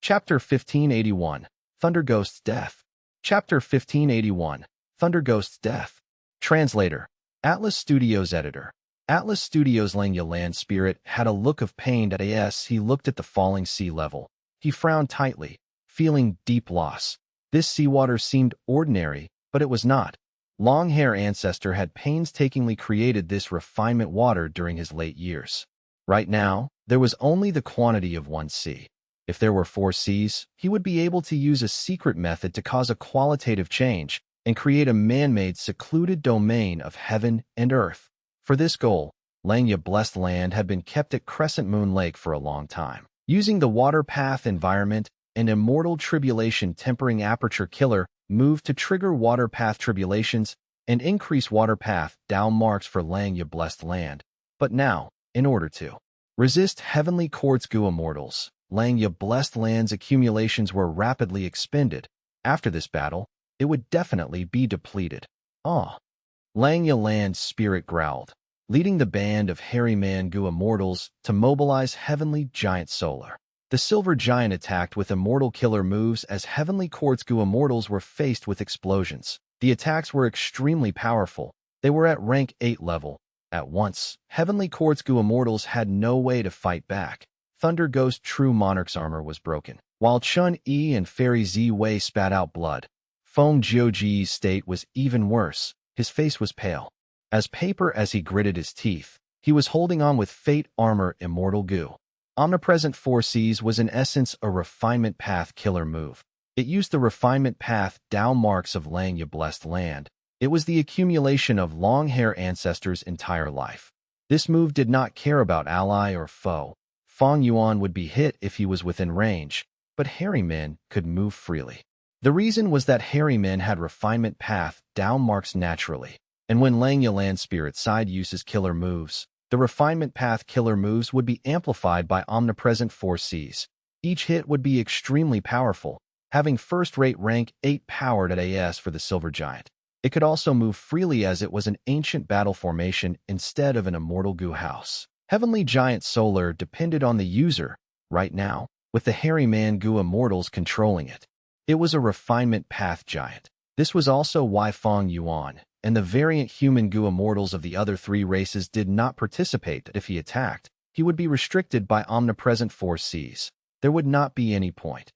Chapter 1581, Thunder Ghost's Death. Chapter 1581, Thunder Ghost's Death. Translator, Atlas Studios Editor. Atlas Studios' Fang Yuan spirit had a look of pain as he looked at the falling sea level. He frowned tightly, feeling deep loss. This seawater seemed ordinary, but it was not. Long-hair ancestor had painstakingly created this refinement water during his late years. Right now, there was only the quantity of one sea. If there were 4 seas, he would be able to use a secret method to cause a qualitative change and create a man-made secluded domain of heaven and earth. For this goal, Fang Yuan's blessed land had been kept at Crescent Moon Lake for a long time. Using the water path environment, an immortal tribulation tempering aperture killer moved to trigger water path tribulations and increase water path down marks for Fang Yuan's blessed land. But now, in order to resist heavenly quartz goo immortals, Fang Yuan's blessed land's accumulations were rapidly expended. After this battle, it would definitely be depleted. Fang Yuan's land's spirit growled, leading the band of hairy man goo immortals to mobilize heavenly giant solar. The silver giant attacked with immortal killer moves as heavenly quartz goo immortals were faced with explosions. The attacks were extremely powerful. They were at rank 8 level. At once, heavenly quartz goo immortals had no way to fight back. Thunder Ghost True Monarch's armor was broken, while Chun-Yi and Fairy Z-Wei spat out blood. Feng Jiuji's state was even worse. His face was pale as paper as he gritted his teeth. He was holding on with Fate Armor Immortal Goo. Omnipresent 4 Cs was in essence a refinement path killer move. It used the refinement path down marks of Fang Yuan's blessed land. It was the accumulation of long-hair ancestors' entire life. This move did not care about ally or foe. Fang Yuan would be hit if he was within range, but hairy men could move freely. The reason was that hairy men had refinement path down marks naturally. And when Fang Yuan's spirit side uses killer moves, the refinement path killer moves would be amplified by omnipresent 4 Cs. Each hit would be extremely powerful, having first-rate rank 8 powered at AS for the silver giant. It could also move freely as it was an ancient battle formation instead of an immortal goo house. Heavenly giant solar depended on the user, right now, with the hairy man goo immortals controlling it. It was a refinement path giant. This was also why Fang Yuan and the variant human goo immortals of the other 3 races did not participate. If he attacked, he would be restricted by omnipresent 4 Cs. There would not be any point.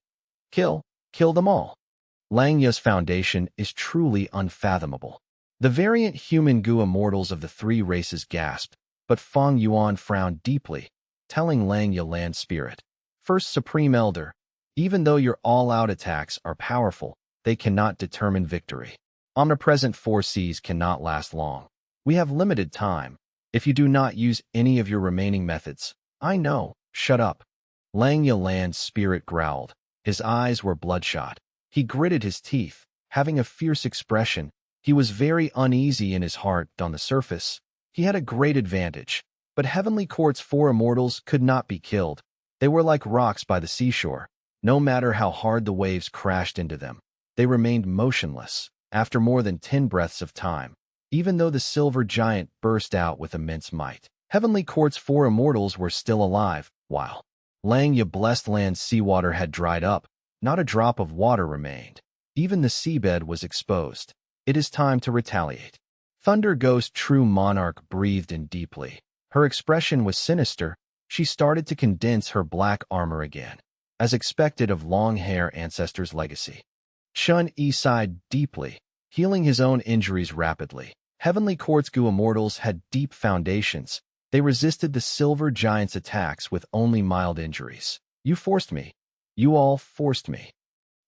Kill them all. Fang Yuan's foundation is truly unfathomable. The variant human goo immortals of the 3 races gasped, but Fang Yuan frowned deeply, telling Fang Yuan's spirit, First Supreme Elder, even though your all-out attacks are powerful, they cannot determine victory. Omnipresent 4 Cs cannot last long. We have limited time. If you do not use any of your remaining methods, I know, shut up. Fang Yuan's spirit growled. His eyes were bloodshot. He gritted his teeth, having a fierce expression. He was very uneasy in his heart. On the surface, he had a great advantage, but Heavenly Court's 4 immortals could not be killed. They were like rocks by the seashore. No matter how hard the waves crashed into them, they remained motionless. After more than 10 breaths of time, even though the silver giant burst out with immense might, Heavenly Court's 4 immortals were still alive, while Fang Yuan's blessed land's seawater had dried up. Not a drop of water remained. Even the seabed was exposed. It is time to retaliate. Thunder Ghost True Monarch breathed in deeply. Her expression was sinister. She started to condense her black armor again, as expected of long-hair ancestors' legacy. Chun-Yi sighed deeply, healing his own injuries rapidly. Heavenly Quartz Goo immortals had deep foundations. They resisted the silver giant's attacks with only mild injuries. You forced me. You all forced me.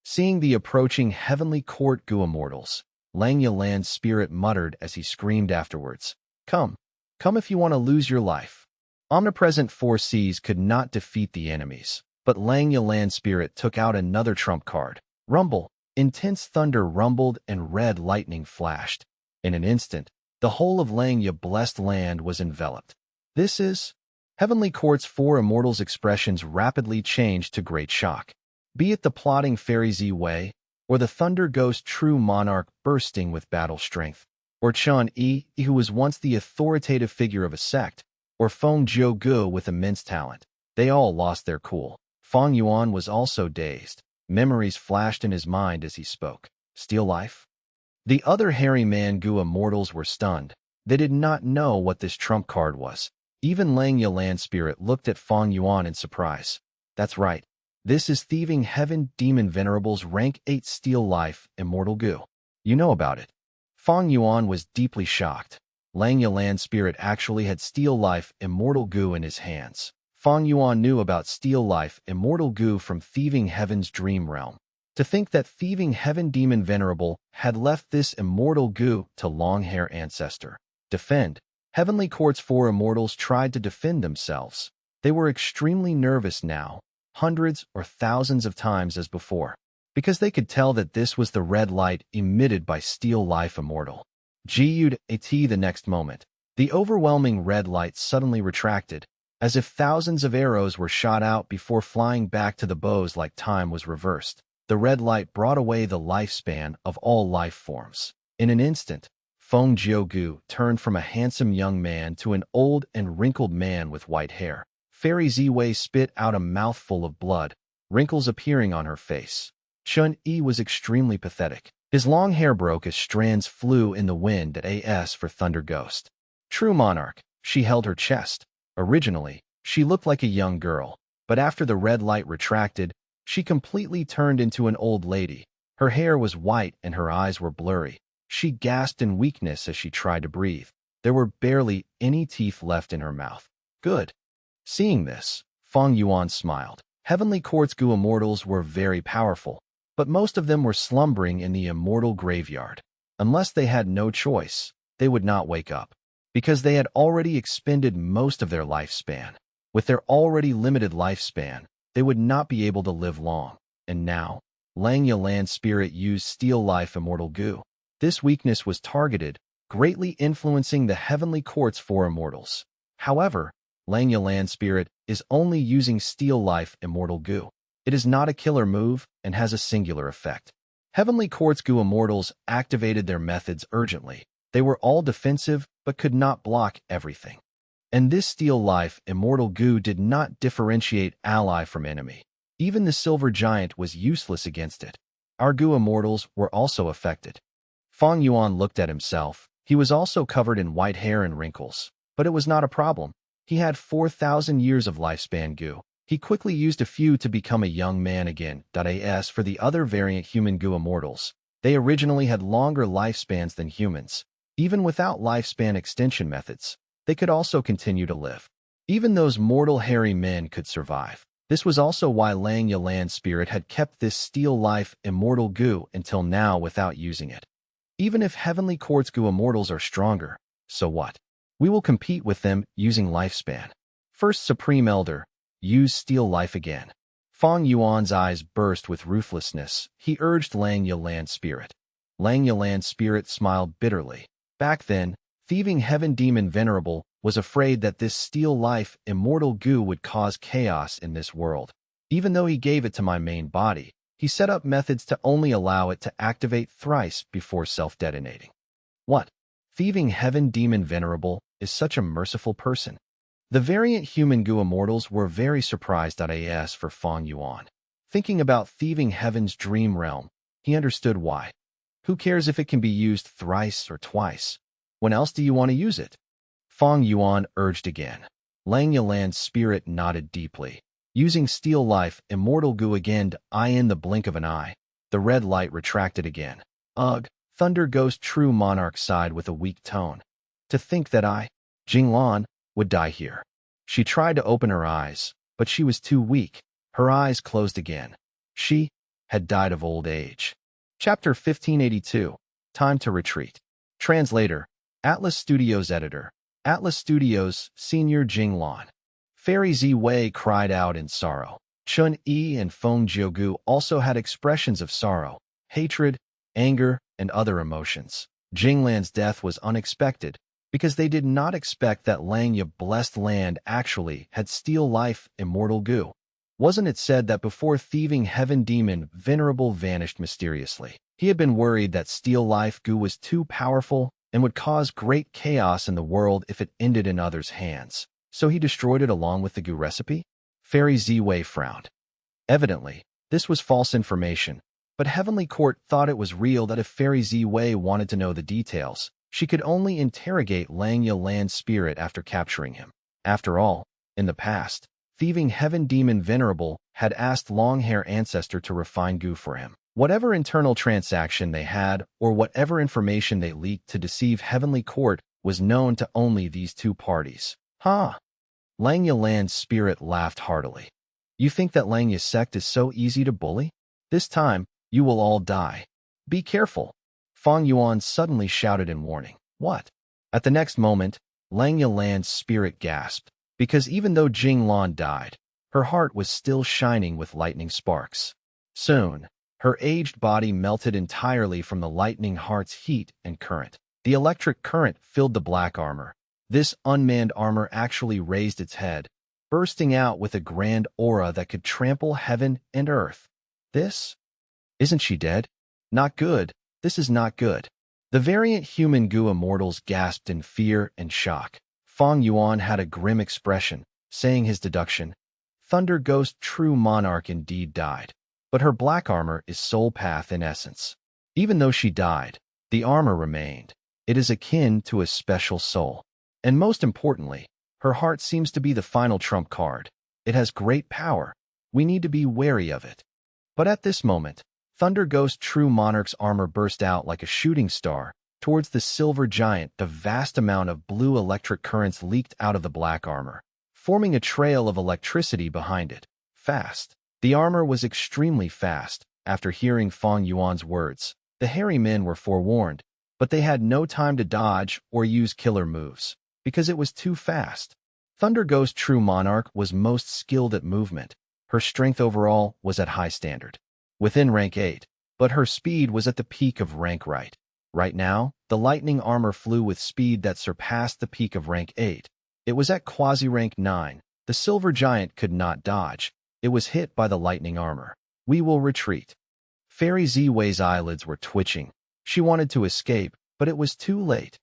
Seeing the approaching Heavenly Court Goo immortals, Fang Yuan's spirit muttered as he screamed afterwards. Come if you want to lose your life. Omnipresent 4 Cs could not defeat the enemies, but Fang Yuan's spirit took out another trump card. Rumble. Intense thunder rumbled and red lightning flashed. In an instant, the whole of Fang Yuan's blessed land was enveloped. This is... Heavenly Court's 4 immortals' expressions rapidly changed to great shock. Be it the plotting Fairy Z-Wei, or the Thunder Ghost True Monarch bursting with battle strength, or Chun-Yi, who was once the authoritative figure of a sect, or Feng Jiu with immense talent, they all lost their cool. Fang Yuan was also dazed. Memories flashed in his mind as he spoke. Steal life? The other hairy man-gu immortals were stunned. They did not know what this trump card was. Even Lang Yalan Spirit looked at Fang Yuan in surprise. That's right. This is Thieving Heaven Demon Venerable's rank 8 Steal Life Immortal Gu. You know about it. Fang Yuan was deeply shocked. Lang Yalan Spirit actually had Steal Life Immortal Gu in his hands. Fang Yuan knew about Steal Life Immortal Gu from Thieving Heaven's dream realm. To think that Thieving Heaven Demon Venerable had left this immortal Gu to long-hair ancestor. Defend. Heavenly Court's 4 immortals tried to defend themselves. They were extremely nervous now, hundreds or thousands of times as before, because they could tell that this was the red light emitted by Steal Life Immortal. Gud-at the next moment, the overwhelming red light suddenly retracted, as if thousands of arrows were shot out before flying back to the bows like time was reversed. The red light brought away the lifespan of all life forms. In an instant, Feng Jiugu turned from a handsome young man to an old and wrinkled man with white hair. Fairy Ziwei spit out a mouthful of blood, wrinkles appearing on her face. Chun-Yi was extremely pathetic. His long hair broke as strands flew in the wind as for Thunder Ghost. True monarch, she held her chest. Originally, she looked like a young girl, but after the red light retracted, she completely turned into an old lady. Her hair was white and her eyes were blurry. She gasped in weakness as she tried to breathe. There were barely any teeth left in her mouth. Good. Seeing this, Fang Yuan smiled. Heavenly Court's Gu immortals were very powerful, but most of them were slumbering in the immortal graveyard. Unless they had no choice, they would not wake up, because they had already expended most of their lifespan. With their already limited lifespan, they would not be able to live long. And now, Lang Yalan Spirit used Steal Life Immortal Gu. This weakness was targeted, greatly influencing the Heavenly Court's 4 immortals. However, Lang Yalan Spirit is only using Steal Life Immortal Gu. It is not a killer move and has a singular effect. Heavenly Court's Gu immortals activated their methods urgently. They were all defensive but could not block everything. And this Steal Life Immortal Gu did not differentiate ally from enemy. Even the Silver Giant was useless against it. Our Gu immortals were also affected. Fang Yuan looked at himself. He was also covered in white hair and wrinkles. But it was not a problem. He had 4,000 years of lifespan Gu. He quickly used a few to become a young man again. As for the other variant human Gu immortals, they originally had longer lifespans than humans. Even without lifespan extension methods, they could also continue to live. Even those mortal hairy men could survive. This was also why Lang Yalan Spirit had kept this Steal Life Immortal Gu until now without using it. Even if Heavenly Court's Gu immortals are stronger, so what? We will compete with them using lifespan. First Supreme Elder, use Steal Life again. Fang Yuan's eyes burst with ruthlessness. He urged Lang Yalan Spirit. Lang Yalan Spirit smiled bitterly. Back then, Thieving Heaven Demon Venerable was afraid that this Steal Life Immortal Gu would cause chaos in this world. Even though he gave it to my main body, he set up methods to only allow it to activate thrice before self-detonating. What? Thieving Heaven Demon Venerable is such a merciful person. The variant human Gu immortals were very surprised as for Fang Yuan. Thinking about Thieving Heaven's dream realm, he understood why. Who cares if it can be used thrice or twice? When else do you want to use it? Fang Yuan urged again. Lang Yalan's spirit nodded deeply. Using Steal Life Immortal Gu again in the blink of an eye, the red light retracted again. Ugh, Thunder Ghost True Monarch sighed with a weak tone. To think that I, Jinglan, would die here. She tried to open her eyes, but she was too weak. Her eyes closed again. She had died of old age. Chapter 1582. Time to retreat. Translator, Atlas Studios Editor, Atlas Studios, Senior Jinglan. Fairy Ziwei cried out in sorrow. Chun-Yi and Feng Jiugu also had expressions of sorrow, hatred, anger, and other emotions. Jinglan's death was unexpected, because they did not expect that Langya blessed land actually had Steal Life Immortal Gu. Wasn't it said that before Thieving Heaven Demon Venerable vanished mysteriously, he had been worried that Steal Life Gu was too powerful and would cause great chaos in the world if it ended in others' hands, so he destroyed it along with the Gu recipe? Fairy Ziwei frowned. Evidently, this was false information, but Heavenly Court thought it was real that if Fairy Ziwei wanted to know the details, she could only interrogate Langya Land's spirit after capturing him. After all, in the past, thieving heaven demon Venerable had asked Longhair Ancestor to refine goo for him. Whatever internal transaction they had or whatever information they leaked to deceive Heavenly Court was known to only these two parties. Ha! Langya Land's spirit laughed heartily. You think that Langya sect is so easy to bully? This time, you will all die. Be careful. Fang Yuan suddenly shouted in warning. What? At the next moment, Langya Land's spirit gasped, because even though Jing Lan died, her heart was still shining with lightning sparks. Soon, her aged body melted entirely from the lightning heart's heat and current. The electric current filled the black armor. This unmanned armor actually raised its head, bursting out with a grand aura that could trample heaven and earth. This? Isn't she dead? Not good. This is not good. The variant human goo immortals gasped in fear and shock. Fang Yuan had a grim expression, saying his deduction. Thunder Ghost True Monarch indeed died, but her black armor is soul path in essence. Even though she died, the armor remained. It is akin to a special soul. And most importantly, her heart seems to be the final trump card. It has great power. We need to be wary of it. But at this moment, Thunder Ghost True Monarch's armor burst out like a shooting star. Towards the silver giant, the vast amount of blue electric currents leaked out of the black armor, forming a trail of electricity behind it. Fast. The armor was extremely fast. After hearing Fang Yuan's words, the hairy men were forewarned, but they had no time to dodge or use killer moves, because it was too fast. Thunder Ghost True Monarch was most skilled at movement. Her strength overall was at high standard, within rank 8, but her speed was at the peak of rank right. Right now, the lightning armor flew with speed that surpassed the peak of rank 8. It was at quasi-rank 9. The silver giant could not dodge. It was hit by the lightning armor. We will retreat. Fairy Ziwei's eyelids were twitching. She wanted to escape, but it was too late.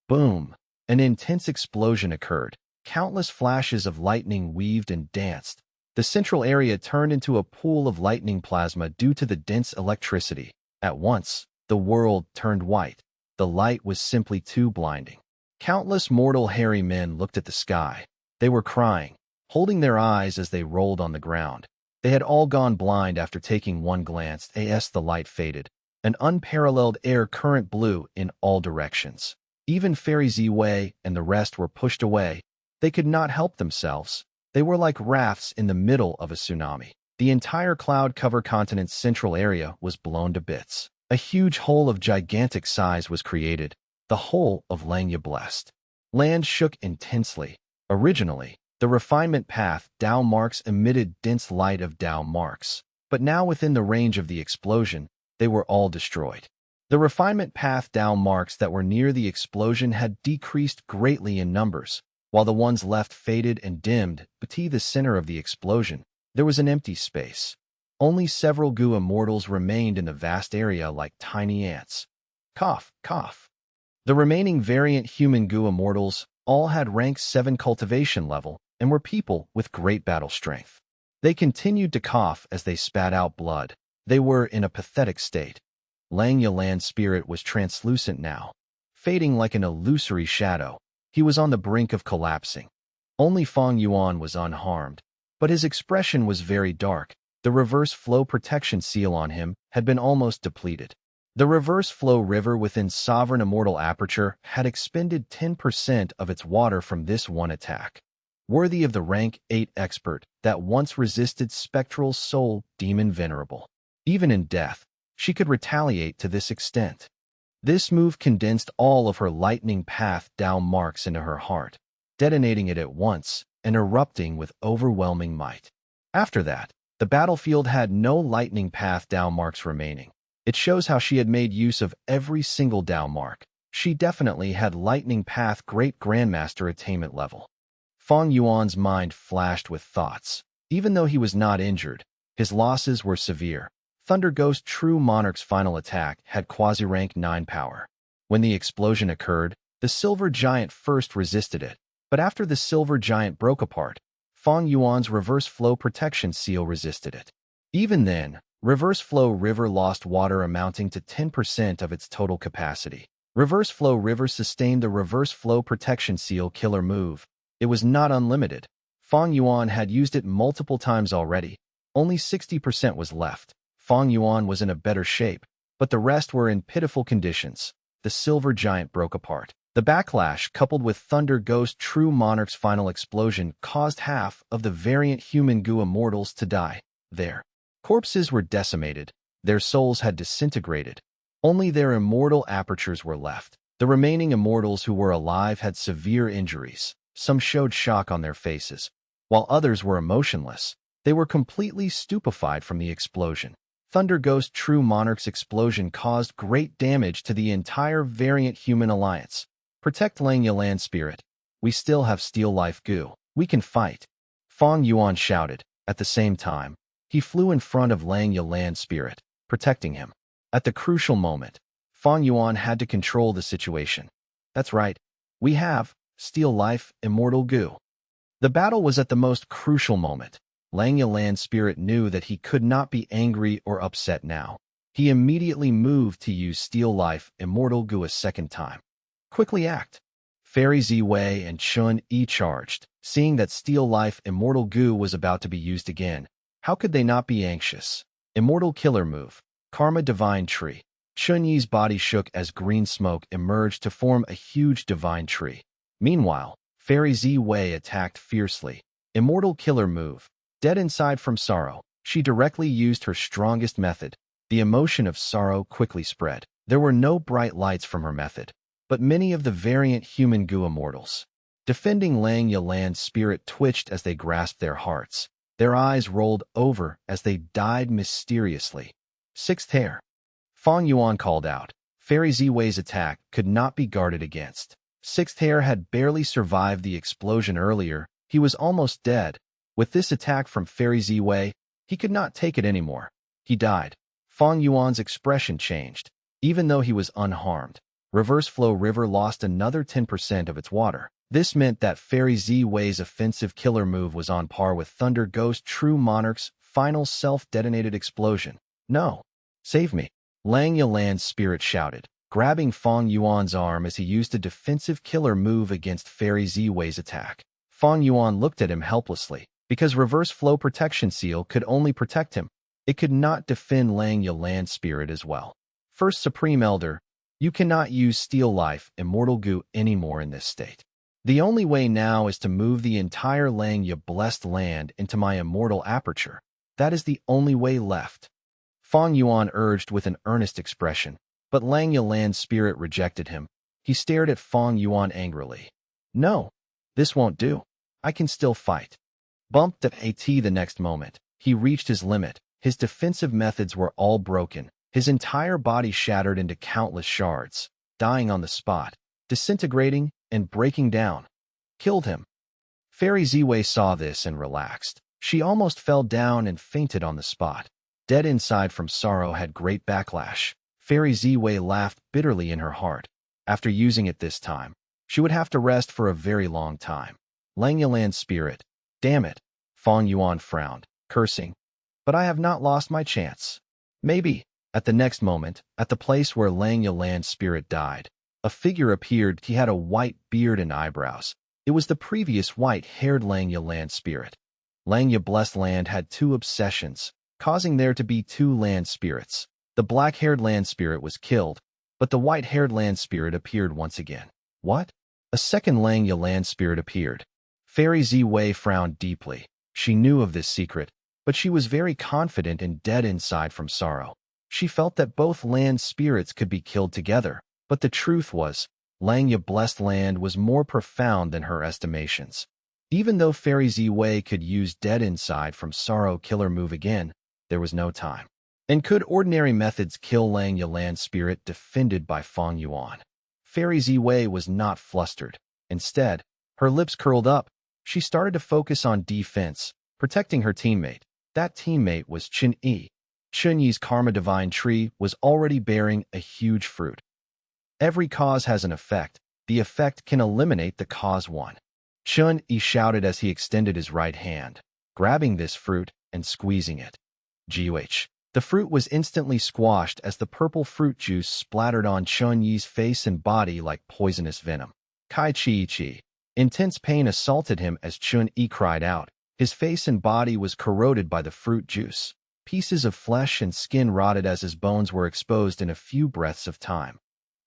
Boom! An intense explosion occurred. Countless flashes of lightning weaved and danced. The central area turned into a pool of lightning plasma due to the dense electricity. At once, the world turned white. The light was simply too blinding. Countless mortal hairy men looked at the sky. They were crying, holding their eyes as they rolled on the ground. They had all gone blind after taking one glance as the light faded. An unparalleled air current blew in all directions. Even Fairy Ziwei and the rest were pushed away. They could not help themselves. They were like rafts in the middle of a tsunami. The entire cloud-covered continent's central area was blown to bits. A huge hole of gigantic size was created, the whole of Langya blessed. Land shook intensely. Originally, the refinement path Tao marks emitted dense light of Tao marks, but now within the range of the explosion, they were all destroyed. The refinement path Tao marks that were near the explosion had decreased greatly in numbers, while the ones left faded and dimmed. But the center of the explosion, there was an empty space. Only several goo immortals remained in the vast area like tiny ants. Cough, cough. The remaining variant human goo immortals all had rank 7 cultivation level and were people with great battle strength. They continued to cough as they spat out blood. They were in a pathetic state. Langya Land's spirit was translucent now, fading like an illusory shadow. He was on the brink of collapsing. Only Fang Yuan was unharmed, but his expression was very dark. The reverse flow protection seal on him had been almost depleted. The reverse flow river within Sovereign Immortal Aperture had expended 10% of its water from this one attack. Worthy of the rank 8 expert that once resisted Spectral Soul Demon Venerable. Even in death, she could retaliate to this extent. This move condensed all of her lightning path Tao marks into her heart, detonating it at once and erupting with overwhelming might. After that, the battlefield had no lightning path Tao marks remaining. It shows how she had made use of every single Tao mark. She definitely had lightning path Great Grandmaster attainment level. Fang Yuan's mind flashed with thoughts. Even though he was not injured, his losses were severe. Thunder Ghost True Monarch's final attack had quasi-rank 9 power. When the explosion occurred, the silver giant first resisted it, but after the silver giant broke apart, Fang Yuan's reverse flow protection seal resisted it. Even then, reverse flow river lost water amounting to 10% of its total capacity. Reverse flow river sustained the reverse flow protection seal killer move. It was not unlimited. Fang Yuan had used it multiple times already. Only 60% was left. Fang Yuan was in a better shape, but the rest were in pitiful conditions. The silver giant broke apart. The backlash, coupled with Thunder Ghost True Monarch's final explosion, caused half of the variant human goo immortals to die. Their corpses were decimated. Their souls had disintegrated. Only their immortal apertures were left. The remaining immortals who were alive had severe injuries. Some showed shock on their faces, while others were emotionless. They were completely stupefied from the explosion. Thunder Ghost True Monarch's explosion caused great damage to the entire variant human alliance. Protect Langya Land Spirit. We still have Steel Life Goo. We can fight. Fang Yuan shouted. At the same time, he flew in front of Langya Land Spirit, protecting him. At the crucial moment, Fang Yuan had to control the situation. That's right. We have Steel Life Immortal Goo. The battle was at the most crucial moment. Langya Land Spirit knew that he could not be angry or upset now. He immediately moved to use Steel Life Immortal Goo a second time. Quickly act. Fairy Ziwei and Chun Yi charged. Seeing that Steel Life Immortal Goo was about to be used again, how could they not be anxious? Immortal Killer Move. Karma Divine Tree. Chun Yi's body shook as green smoke emerged to form a huge divine tree. Meanwhile, Fairy Ziwei attacked fiercely. Immortal Killer Move. Dead inside from sorrow, she directly used her strongest method. The emotion of sorrow quickly spread. There were no bright lights from her method, but many of the variant human goo immortals. Defending Langya Land Spirit twitched as they grasped their hearts. Their eyes rolled over as they died mysteriously. Sixth Hair. Fang Yuan called out. Fairy Ziwei's attack could not be guarded against. Sixth Hair had barely survived the explosion earlier. He was almost dead. With this attack from Fairy Ziwei, he could not take it anymore. He died. Fang Yuan's expression changed. Even though he was unharmed, Reverse Flow River lost another 10% of its water. This meant that Fairy Ziwei's offensive killer move was on par with Thunder Ghost True Monarch's final self-detonated explosion. No. Save me. Langya Land Spirit shouted, grabbing Fang Yuan's arm as he used a defensive killer move against Fairy Ziwei's attack. Fang Yuan looked at him helplessly. Because Reverse Flow Protection Seal could only protect him, it could not defend Langya Land Spirit as well. First Supreme Elder, you cannot use Steel Life Immortal Goo anymore in this state. The only way now is to move the entire Langya Blessed Land into my immortal aperture. That is the only way left. Fang Yuan urged with an earnest expression, but Langya Land Spirit rejected him. He stared at Fang Yuan angrily. No, this won't do. I can still fight. Bumped at AT the next moment. He reached his limit. His defensive methods were all broken. His entire body shattered into countless shards, dying on the spot, disintegrating and breaking down. Killed him. Fairy Ziwei saw this and relaxed. She almost fell down and fainted on the spot. Dead inside from sorrow had great backlash. Fairy Ziwei laughed bitterly in her heart. After using it this time, she would have to rest for a very long time. Langya Land Spirit. Damn it. Fang Yuan frowned, cursing. But I have not lost my chance. Maybe. At the next moment, at the place where Langya Land Spirit died, a figure appeared. He had a white beard and eyebrows. It was the previous white-haired Langya Land Spirit. Langya Blessed Land had two obsessions, causing there to be two land spirits. The black-haired land spirit was killed, but the white-haired land spirit appeared once again. What? A second Langya Land Spirit appeared. Fairy Ziwei frowned deeply. She knew of this secret, but she was very confident and dead inside from sorrow. She felt that both land spirits could be killed together, but the truth was, Langya Blessed Land was more profound than her estimations. Even though Fairy Ziwei could use dead inside from sorrow killer move again, there was no time. And could ordinary methods kill Langya Land Spirit defended by Fang Yuan? Fairy Ziwei was not flustered. Instead, her lips curled up. She started to focus on defense, protecting her teammate. That teammate was Chun Yi. Chun Yi's Karma Divine Tree was already bearing a huge fruit. Every cause has an effect. The effect can eliminate the cause one. Chun Yi shouted as he extended his right hand, grabbing this fruit and squeezing it. Guh. The fruit was instantly squashed as the purple fruit juice splattered on Chun Yi's face and body like poisonous venom. Kai Chi Chi. Intense pain assaulted him as Chun Yi cried out. His face and body was corroded by the fruit juice. Pieces of flesh and skin rotted as his bones were exposed in a few breaths of time.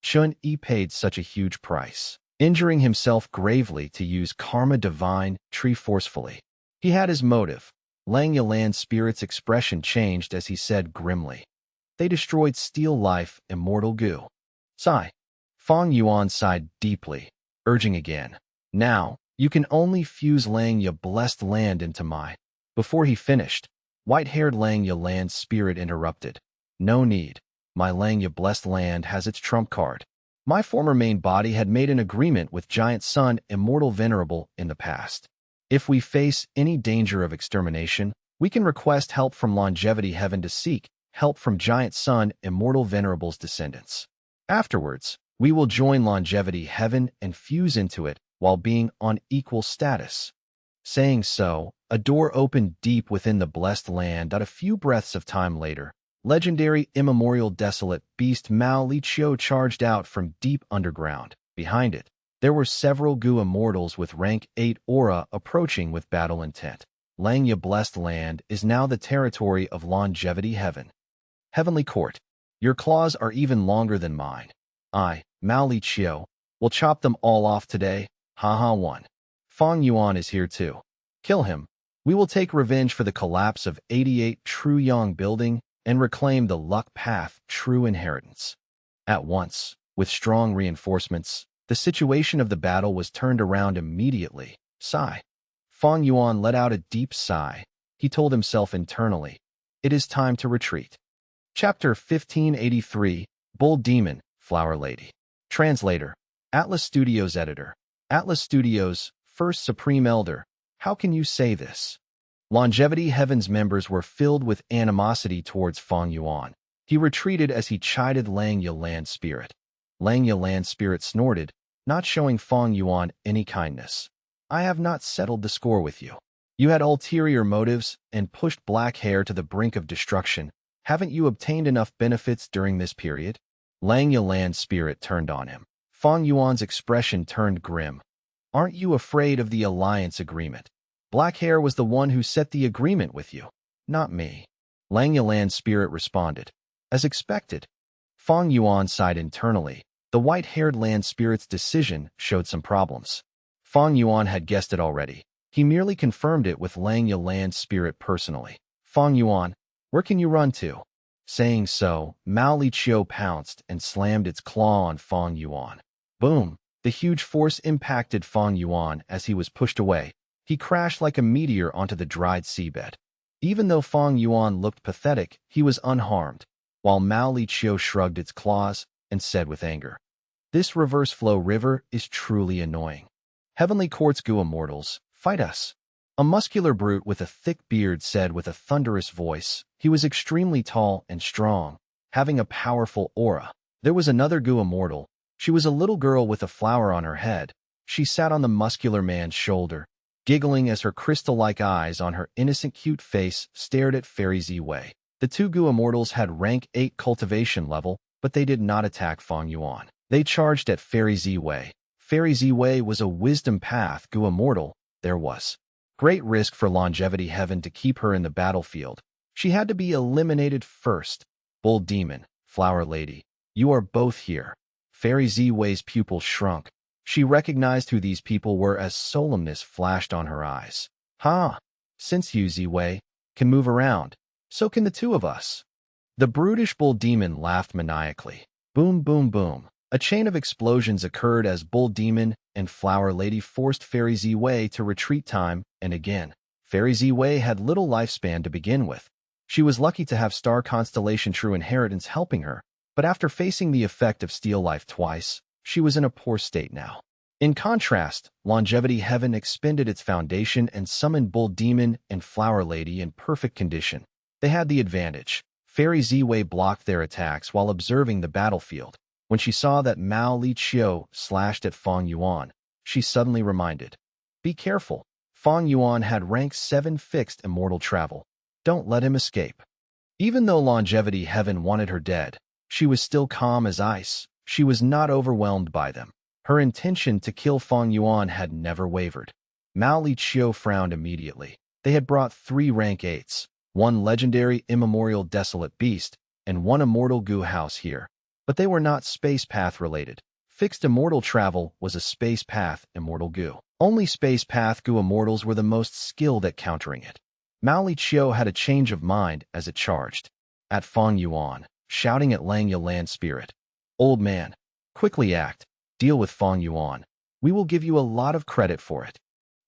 Chun Yi paid such a huge price, injuring himself gravely to use karma divine tree forcefully. He had his motive. Lang Yalan's spirit's expression changed as he said grimly, "They destroyed steel life, immortal goo." Sigh. Fang Yuan sighed deeply, urging again, "Now, you can only fuse Lang Ya blessed land into my—" Before he finished, white-haired Lang Yalan's spirit interrupted. "No need. My Lang Ya blessed land has its trump card. My former main body had made an agreement with Giant Sun Immortal Venerable in the past. If we face any danger of extermination, we can request help from Longevity Heaven to seek help from Giant Sun Immortal Venerable's descendants. Afterwards, we will join Longevity Heaven and fuse into it while being on equal status." Saying so, a door opened deep within the blessed land. A few breaths of time later, legendary immemorial desolate beast Mao Li Chiu charged out from deep underground. Behind it, there were several Gu immortals with rank 8 aura approaching with battle intent. Lang Ya blessed land is now the territory of Longevity Heaven. Heavenly Court, your claws are even longer than mine. I, Mao Li Chiu, will chop them all off today. Haha 1. Fang Yuan is here too. Kill him. We will take revenge for the collapse of 88 True Yang Building and reclaim the Luck Path True Inheritance. At once, with strong reinforcements, the situation of the battle was turned around immediately. Sigh. Fang Yuan let out a deep sigh. He told himself internally, "It is time to retreat." Chapter 1583, Bull Demon, Flower Lady. Translator, Atlas Studios Editor. Atlas Studios, First Supreme Elder, how can you say this? Longevity Heaven's members were filled with animosity towards Fang Yuan. He retreated as he chided Lang Yalan's spirit. Lang Yalan's spirit snorted, not showing Fang Yuan any kindness. "I have not settled the score with you. You had ulterior motives and pushed black hair to the brink of destruction. Haven't you obtained enough benefits during this period?" Lang Yalan's spirit turned on him. Fang Yuan's expression turned grim. "Aren't you afraid of the alliance agreement? Black hair was the one who set the agreement with you, not me." Lang Yalan's spirit responded. As expected. Fang Yuan sighed internally. The white-haired land spirit's decision showed some problems. Fang Yuan had guessed it already. He merely confirmed it with Lang Yalan's spirit personally. "Fang Yuan, where can you run to?" Saying so, Mao Li Chiu pounced and slammed its claw on Fang Yuan. Boom! The huge force impacted Fang Yuan as he was pushed away. He crashed like a meteor onto the dried seabed. Even though Fang Yuan looked pathetic, he was unharmed, while Mao Li Chiu shrugged its claws and said with anger, "This reverse flow river is truly annoying. Heavenly Court's Gu immortals, fight us." A muscular brute with a thick beard said with a thunderous voice. He was extremely tall and strong, having a powerful aura. There was another Gu immortal. She was a little girl with a flower on her head. She sat on the muscular man's shoulder, giggling as her crystal-like eyes on her innocent cute face stared at Fairy Ziwei. The two Gu immortals had rank 8 cultivation level, but they did not attack Fang Yuan. They charged at Fairy Ziwei. Fairy Ziwei was a wisdom path Gu immortal. There was great risk for Longevity Heaven to keep her in the battlefield. She had to be eliminated first. Bull Demon, Flower Lady, you are both here. Fairy Ziwei's pupils shrunk. She recognized who these people were as solemnness flashed on her eyes. "Ha! Since you, Ziwei, can move around, so can the two of us." The brutish Bull Demon laughed maniacally. Boom, boom, boom. A chain of explosions occurred as Bull Demon and Flower Lady forced Fairy Ziwei to retreat time and again. Fairy Ziwei had little lifespan to begin with. She was lucky to have Star Constellation True Inheritance helping her, but after facing the effect of Steel Life twice, she was in a poor state now. In contrast, Longevity Heaven expended its foundation and summoned Bull Demon and Flower Lady in perfect condition. They had the advantage. Fairy Ziwei blocked their attacks while observing the battlefield. When she saw that Mao Li Chiu slashed at Fang Yuan, she suddenly reminded, "Be careful. Fang Yuan had rank 7 fixed immortal travel. Don't let him escape." Even though longevity heaven wanted her dead, she was still calm as ice. She was not overwhelmed by them. Her intention to kill Fang Yuan had never wavered. Mao Li Chiu frowned immediately. They had brought 3 rank 8s, 1 legendary immemorial desolate beast, and 1 immortal goo house here. But they were not space path related. Fixed immortal travel was a space path immortal goo. Only space path goo immortals were the most skilled at countering it. Mao Li Chiu had a change of mind as it charged at Fang Yuan, shouting at Lang Yalan spirit. Old man, quickly act. Deal with Fang Yuan. We will give you a lot of credit for it.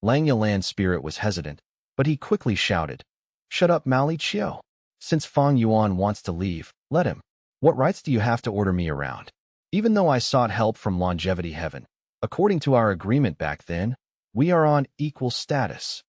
Lang Yalan spirit was hesitant, but he quickly shouted. Shut up, Mao Li Chiu. Since Fang Yuan wants to leave, let him. What rights do you have to order me around? Even though I sought help from longevity heaven, according to our agreement back then, we are on equal status.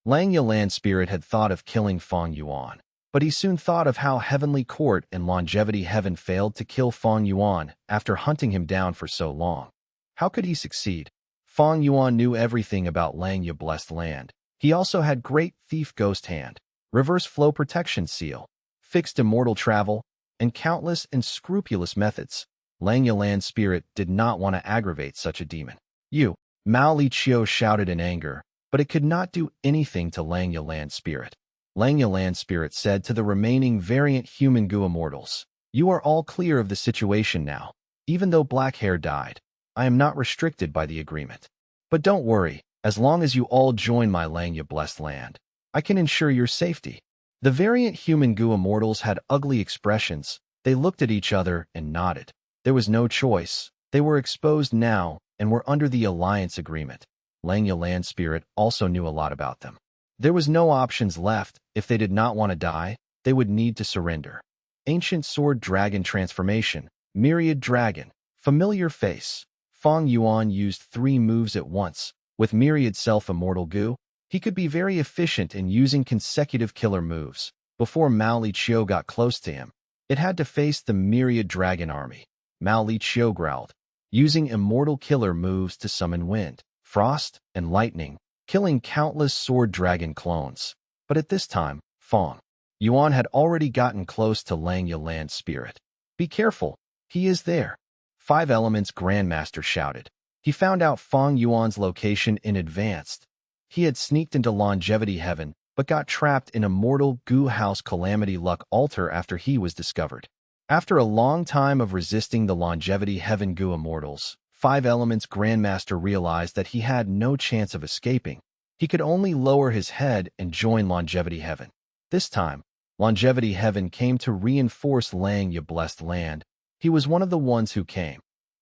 Lang Yalan spirit had thought of killing Fang Yuan, but he soon thought of how Heavenly Court and longevity heaven failed to kill Fang Yuan after hunting him down for so long. How could he succeed? Fang Yuan knew everything about Lang Ya blessed land. He also had great thief ghost hand, reverse flow protection seal, fixed immortal travel, and countless and scrupulous methods. Lang Yalan spirit did not want to aggravate such a demon. You, Mao Li Chiu shouted in anger, but it could not do anything to Lang Yalan spirit. Lang Yalan spirit said to the remaining variant human goo immortals, you are all clear of the situation now. Even though Black Hair died, I am not restricted by the agreement. But don't worry, as long as you all join my Lang Ya blessed land, I can ensure your safety. The variant human goo immortals had ugly expressions. They looked at each other and nodded. There was no choice. They were exposed now and were under the alliance agreement. Lang Yalan spirit also knew a lot about them. There was no options left. If they did not want to die, they would need to surrender. Ancient sword dragon transformation, myriad dragon, familiar face. Fang Yuan used 3 moves at once. With myriad self-immortal goo, he could be very efficient in using consecutive killer moves. Before Mao Li Chiu got close to him, it had to face the myriad dragon army. Mao Li Chiu growled, using immortal killer moves to summon wind, frost, and lightning, killing countless sword dragon clones. But at this time, Fang Yuan had already gotten close to Lang Yalan's spirit. Be careful, he is there. 5 Elements Grandmaster shouted. He found out Fang Yuan's location in advance. He had sneaked into longevity heaven, but got trapped in immortal goo house calamity luck altar after he was discovered. After a long time of resisting the longevity heaven goo immortals, 5 Elements Grandmaster realized that he had no chance of escaping. He could only lower his head and join longevity heaven. This time, longevity heaven came to reinforce Lang Ya blessed land. He was one of the ones who came.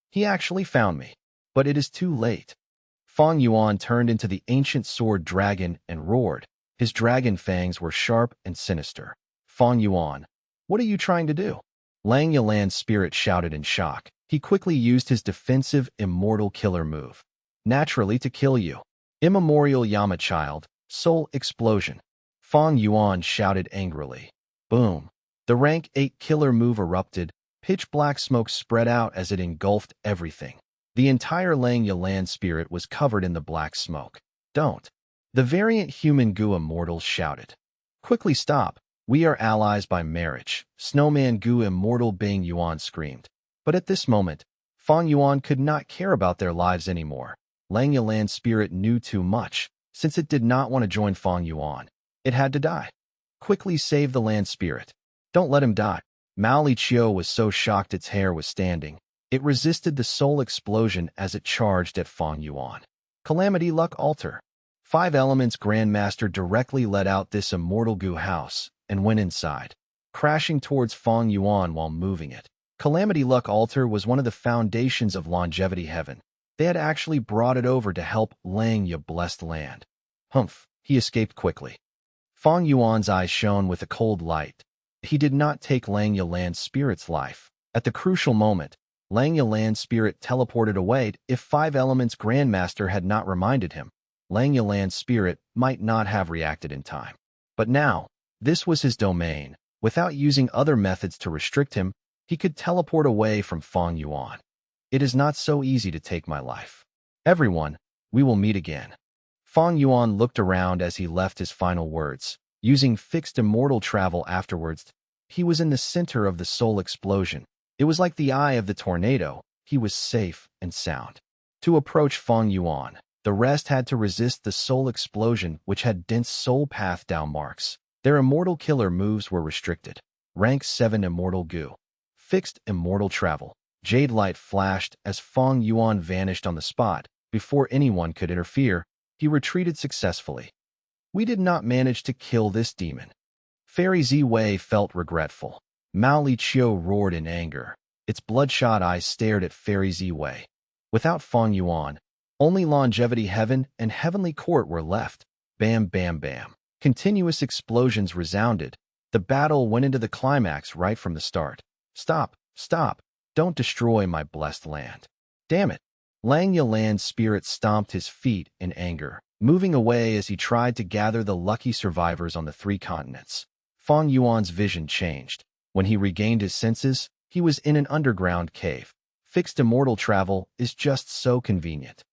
He actually found me, but it is too late. Fang Yuan turned into the ancient sword dragon and roared. His dragon fangs were sharp and sinister. Fang Yuan, what are you trying to do? Lang Yalan's spirit shouted in shock. He quickly used his defensive immortal killer move. Naturally to kill you. Immemorial Yama child, soul explosion. Fang Yuan shouted angrily. Boom. The rank 8 killer move erupted. Pitch black smoke spread out as it engulfed everything. The entire Lang Yalan spirit was covered in the black smoke. Don't. The variant human goo immortals shouted. Quickly stop. We are allies by marriage. Snowman goo immortal Bang Yuan screamed. But at this moment, Fang Yuan could not care about their lives anymore. Lang Yalan's spirit knew too much. Since it did not want to join Fang Yuan, it had to die. Quickly save the land spirit. Don't let him die. Mao Li Chiu was so shocked its hair was standing. It resisted the soul explosion as it charged at Fang Yuan. Calamity Luck Altar. 5 Elements Grandmaster directly let out this immortal goo house and went inside, crashing towards Fang Yuan while moving it. Calamity Luck Altar was one of the foundations of longevity heaven. They had actually brought it over to help Lang Ya blessed land. Humph, he escaped quickly. Fang Yuan's eyes shone with a cold light. He did not take Lang Yalan's spirit's life. At the crucial moment, Lang Yalan's spirit teleported away. If 5 Elements Grandmaster had not reminded him, Lang Yalan's spirit might not have reacted in time. But now, this was his domain. Without using other methods to restrict him, he could teleport away from Fang Yuan. It is not so easy to take my life. Everyone, we will meet again. Fang Yuan looked around as he left his final words, using fixed immortal travel afterwards. He was in the center of the soul explosion. It was like the eye of the tornado. He was safe and sound. To approach Fang Yuan, the rest had to resist the soul explosion, which had dense soul path down marks. Their immortal killer moves were restricted. Rank 7 Immortal Goo. Fixed Immortal Travel. Jade light flashed as Fang Yuan vanished on the spot. Before anyone could interfere, he retreated successfully. We did not manage to kill this demon. Fairy Ziwei felt regretful. Mao Li Qiu roared in anger. Its bloodshot eyes stared at Fairy Ziwei. Without Fang Yuan, only Longevity Heaven and Heavenly Court were left. Bam, bam, bam. Continuous explosions resounded. The battle went into the climax right from the start. Stop, stop. Don't destroy my blessed land. Damn it. Lang Yalan's spirit stomped his feet in anger, moving away as he tried to gather the lucky survivors on the 3 continents. Fang Yuan's vision changed. When he regained his senses, he was in an underground cave. Fixed immortal travel is just so convenient.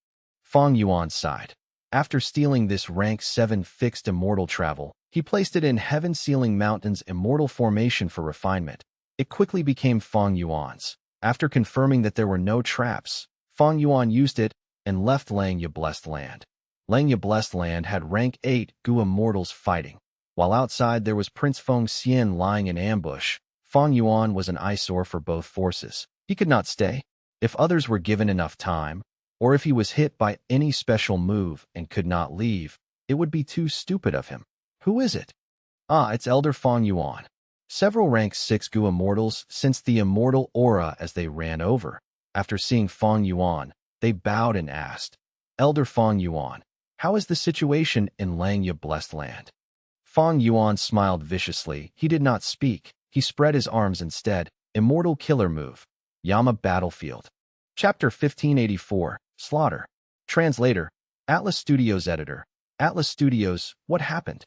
Fang Yuan sighed. After stealing this rank 7 fixed immortal travel, he placed it in Heaven Sealing Mountain's immortal formation for refinement. It quickly became Fang Yuan's. After confirming that there were no traps, Fang Yuan used it and left Langya Blessed Land. Langya Blessed Land had rank 8 Gu immortals fighting. While outside there was Prince Feng Xian lying in ambush, Fang Yuan was an eyesore for both forces. He could not stay. If others were given enough time, or if he was hit by any special move and could not leave, it would be too stupid of him. Who is it? Ah, it's Elder Fang Yuan. Several rank 6 Gu immortals sensed the immortal aura as they ran over. After seeing Fang Yuan, they bowed and asked, Elder Fang Yuan, how is the situation in Langya Blessed Land? Fang Yuan smiled viciously. He did not speak. He spread his arms instead. Immortal Killer Move. Yama Battlefield. Chapter 1584, Slaughter. Translator, Atlas Studios Editor. Atlas Studios, what happened?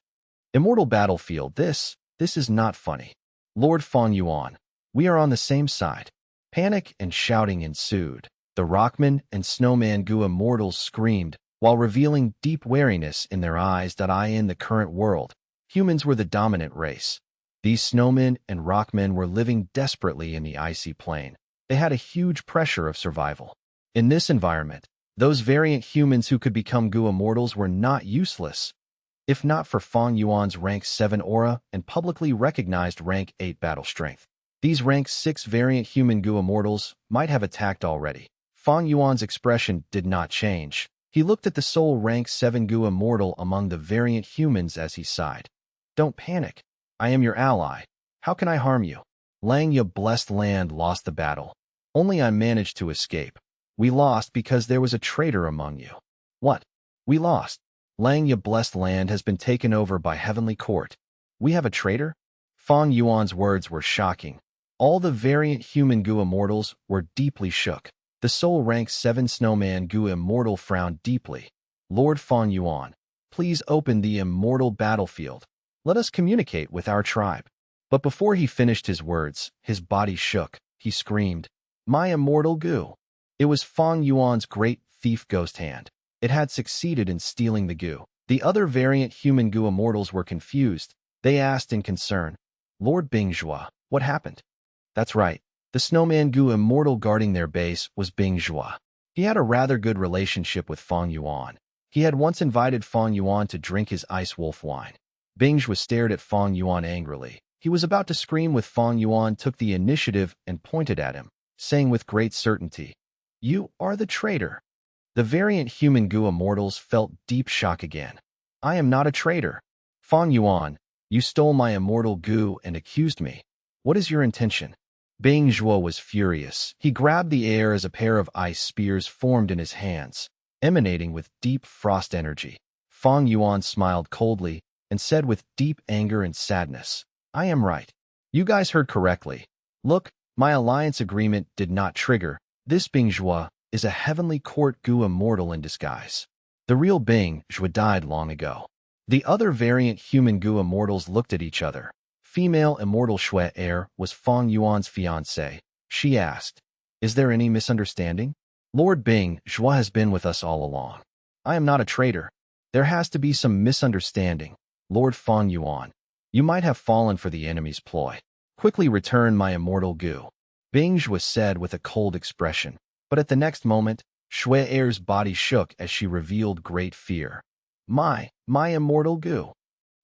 Immortal Battlefield, this is not funny. Lord Fang Yuan, we are on the same side. Panic and shouting ensued. The Rockman and Snowman Gu immortals screamed, while revealing deep wariness in their eyes. In the current world, humans were the dominant race. These snowmen and rockmen were living desperately in the icy plane. They had a huge pressure of survival. In this environment, those variant humans who could become Gu immortals were not useless. If not for Fang Yuan's rank 7 aura and publicly recognized rank 8 battle strength, these rank 6 variant human Gu immortals might have attacked already. Fang Yuan's expression did not change. He looked at the sole rank 7 Gu immortal among the variant humans as he sighed. Don't panic. I am your ally. How can I harm you? Langya Blessed Land lost the battle. Only I managed to escape. We lost because there was a traitor among you. What? We lost. Langya Blessed Land has been taken over by Heavenly Court. We have a traitor? Fang Yuan's words were shocking. All the variant human Gu immortals were deeply shook. The sole rank 7 Snowman Gu immortal frowned deeply. Lord Fang Yuan, please open the immortal battlefield. Let us communicate with our tribe. But before he finished his words, his body shook. He screamed, My immortal Gu! It was Fang Yuan's great thief ghost hand. It had succeeded in stealing the Gu. The other variant human Gu immortals were confused. They asked in concern, Lord Bingzhua, what happened? That's right. The Snowman Gu immortal guarding their base was Bingzhua. He had a rather good relationship with Fang Yuan. He had once invited Fang Yuan to drink his ice wolf wine. Bingzhua stared at Fang Yuan angrily. He was about to scream when Fang Yuan took the initiative and pointed at him, saying with great certainty, You are the traitor. The variant human Gu immortals felt deep shock again. I am not a traitor. Fang Yuan, you stole my immortal Gu and accused me. What is your intention? Bingzhua was furious. He grabbed the air as a pair of ice spears formed in his hands, emanating with deep frost energy. Fang Yuan smiled coldly and said with deep anger and sadness, I am right. You guys heard correctly. Look, my alliance agreement did not trigger. This Bingzhua is a Heavenly Court Gu immortal in disguise. The real Bingzhua died long ago. The other variant human Gu immortals looked at each other. Female immortal Shui Er was Fang Yuan's fiancée. She asked, Is there any misunderstanding? Lord Bingzhua has been with us all along. I am not a traitor. There has to be some misunderstanding. Lord Fang Yuan, you might have fallen for the enemy's ploy. Quickly return my immortal goo, Bing Zhuo said with a cold expression. But at the next moment, Shui Er's body shook as she revealed great fear. My immortal goo.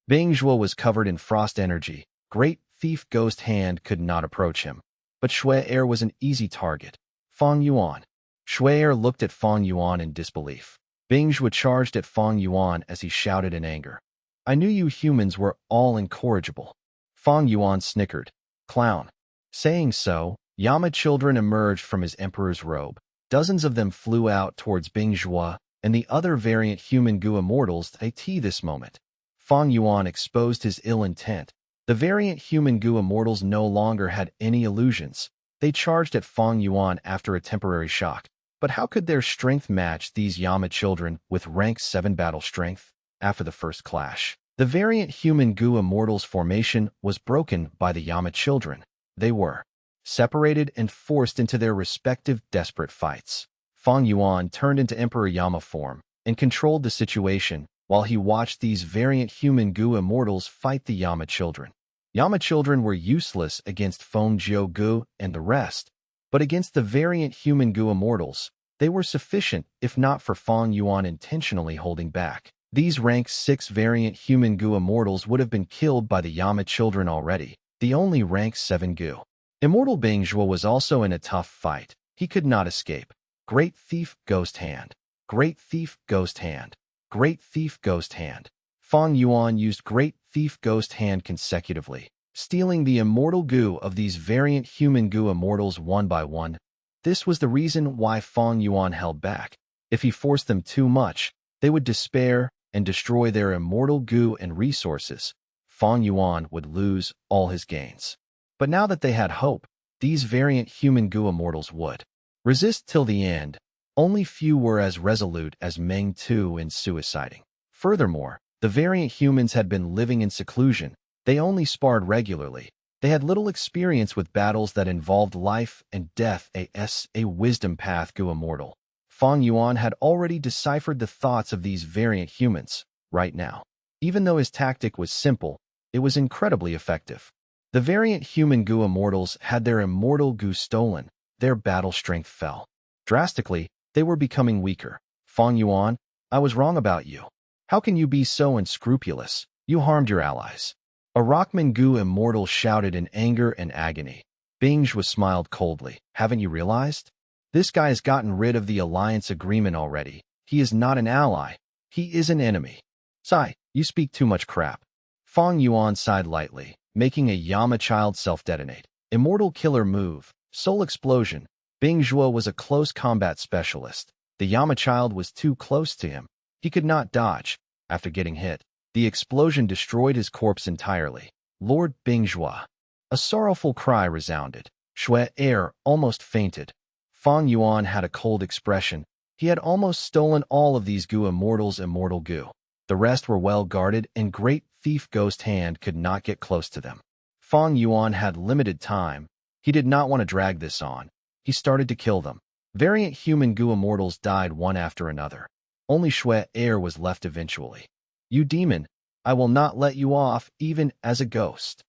Bing Zhuo was covered in frost energy. Great thief ghost hand could not approach him. But Shui Er was an easy target. Fang Yuan. Shui Er looked at Fang Yuan in disbelief. Bing Zhuo charged at Fang Yuan as he shouted in anger. I knew you humans were all incorrigible. Fang Yuan snickered. Clown. Saying so, Yama children emerged from his emperor's robe. Dozens of them flew out towards Bing Zhuo and the other variant human goo immortals at this moment. Fang Yuan exposed his ill intent. The variant human goo immortals no longer had any illusions. They charged at Fang Yuan after a temporary shock. But how could their strength match these Yama children with rank 7 battle strength? After the first clash, the variant human goo immortals formation was broken by the Yama children. They were separated and forced into their respective desperate fights. Fang Yuan turned into Emperor Yama form and controlled the situation while he watched these variant human goo immortals fight the Yama children. Yama children were useless against Feng Jiu Gu and the rest, but against the variant human goo immortals, they were sufficient if not for Fang Yuan intentionally holding back. These rank 6 variant human goo immortals would have been killed by the Yama children already. The only rank 7 goo immortal Bing Zhuo was also in a tough fight. He could not escape. Great thief ghost hand. Great thief ghost hand. Great thief ghost hand. Fang Yuan used Great Thief Ghost Hand consecutively, stealing the immortal goo of these variant human goo immortals one by one. This was the reason why Fang Yuan held back. If he forced them too much, they would despair and destroy their immortal goo and resources. Fang Yuan would lose all his gains. But now that they had hope, these variant human goo immortals would resist till the end. Only few were as resolute as Meng Tu in suiciding. Furthermore, the variant humans had been living in seclusion. They only sparred regularly. They had little experience with battles that involved life and death. A wisdom path goo immortal. Fang Yuan had already deciphered the thoughts of these variant humans. Right now, even though his tactic was simple, it was incredibly effective. The variant human goo immortals had their immortal goo stolen. Their battle strength fell drastically. They were becoming weaker. Fang Yuan, I was wrong about you. How can you be so unscrupulous? You harmed your allies. A Rockman goo immortal shouted in anger and agony. Bing Zhuo smiled coldly. Haven't you realized? This guy has gotten rid of the alliance agreement already. He is not an ally. He is an enemy. Sai, you speak too much crap. Fang Yuan sighed lightly, making a Yama child self-detonate. Immortal killer move. Soul explosion. Bing Zhuo was a close combat specialist. The Yama child was too close to him. He could not dodge. After getting hit, the explosion destroyed his corpse entirely. Lord Bing Zhuo. A sorrowful cry resounded. Shui Er almost fainted. Fang Yuan had a cold expression. He had almost stolen all of these goo immortals' immortal goo. The rest were well guarded, and Great Thief Ghost Hand could not get close to them. Fang Yuan had limited time. He did not want to drag this on. He started to kill them. Variant human goo immortals died one after another. Only Shui Er was left eventually. You demon, I will not let you off even as a ghost.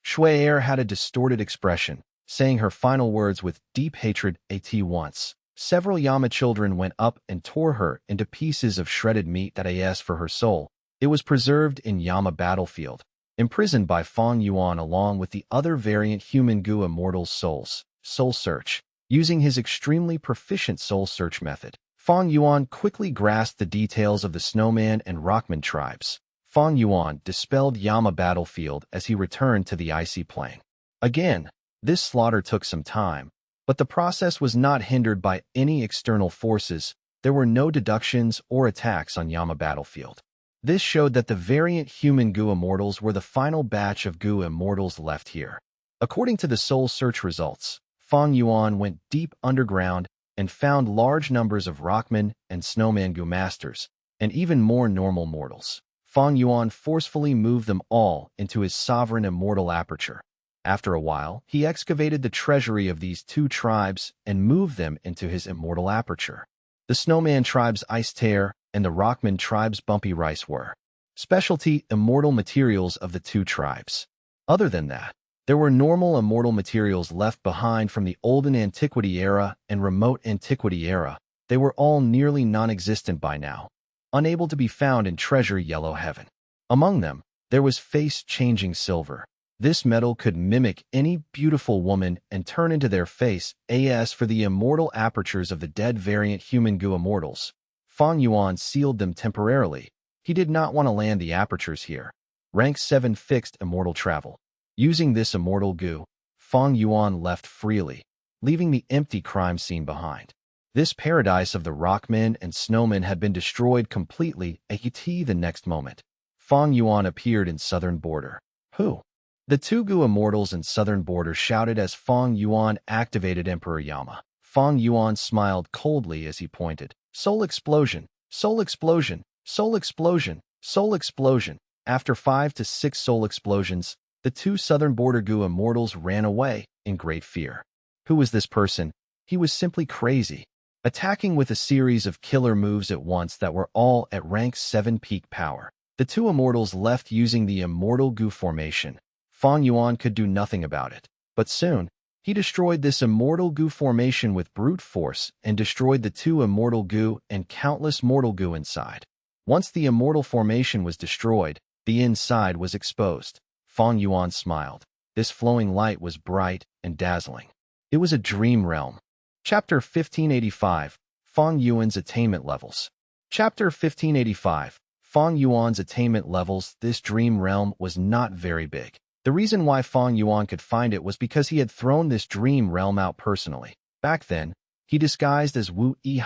Shui Er had a distorted expression, saying her final words with deep hatred. At once, several Yama children went up and tore her into pieces of shredded meat. That as for her soul, it was preserved in Yama battlefield, imprisoned by Fang Yuan along with the other variant human goo immortals' souls. Soul search. Using his extremely proficient soul search method, Fang Yuan quickly grasped the details of the Snowman and Rockman tribes. Fang Yuan dispelled Yama battlefield as he returned to the icy plane. Again, this slaughter took some time, but the process was not hindered by any external forces. There were no deductions or attacks on Yama battlefield. This showed that the variant human goo immortals were the final batch of goo immortals left here. According to the soul search results, Fang Yuan went deep underground and found large numbers of Rockman and Snowman goo masters, and even more normal mortals. Fang Yuan forcefully moved them all into his sovereign immortal aperture. After a while, he excavated the treasury of these two tribes and moved them into his immortal aperture. The Snowman tribe's Ice Tear and the Rockman tribe's Bumpy Rice were specialty immortal materials of the two tribes. Other than that, There were normal immortal materials left behind from the olden antiquity era and remote antiquity era. They were all nearly non-existent by now, unable to be found in treasure yellow heaven. Among them, there was face-changing silver. This metal could mimic any beautiful woman and turn into their face. As for the immortal apertures of the dead variant human goo immortals, Fang Yuan sealed them temporarily. He did not want to land the apertures here. Rank 7 fixed immortal travel. Using this immortal goo, Fang Yuan left freely, leaving the empty crime scene behind. This paradise of the rockmen and snowmen had been destroyed completely. The next moment, Fang Yuan appeared in southern border. Who? The two goo immortals in southern border shouted as Fang Yuan activated Emperor Yama. Fang Yuan smiled coldly as he pointed. Soul explosion, soul explosion, soul explosion, soul explosion. After 5 to 6 soul explosions, the two southern border goo immortals ran away in great fear. Who was this person? He was simply crazy, attacking with a series of killer moves at once that were all at rank 7 peak power. The two immortals left using the immortal goo formation. Fang Yuan could do nothing about it, but soon, he destroyed this immortal goo formation with brute force and destroyed the two immortal goo and countless mortal goo inside. Once the immortal formation was destroyed, the inside was exposed. Fang Yuan smiled. This flowing light was bright and dazzling. It was a dream realm. Chapter 1585, Fang Yuan's Attainment Levels. Chapter 1585, Fang Yuan's Attainment Levels. This dream realm was not very big. The reason why Fang Yuan could find it was because he had thrown this dream realm out personally. Back then, he disguised as Wu Yi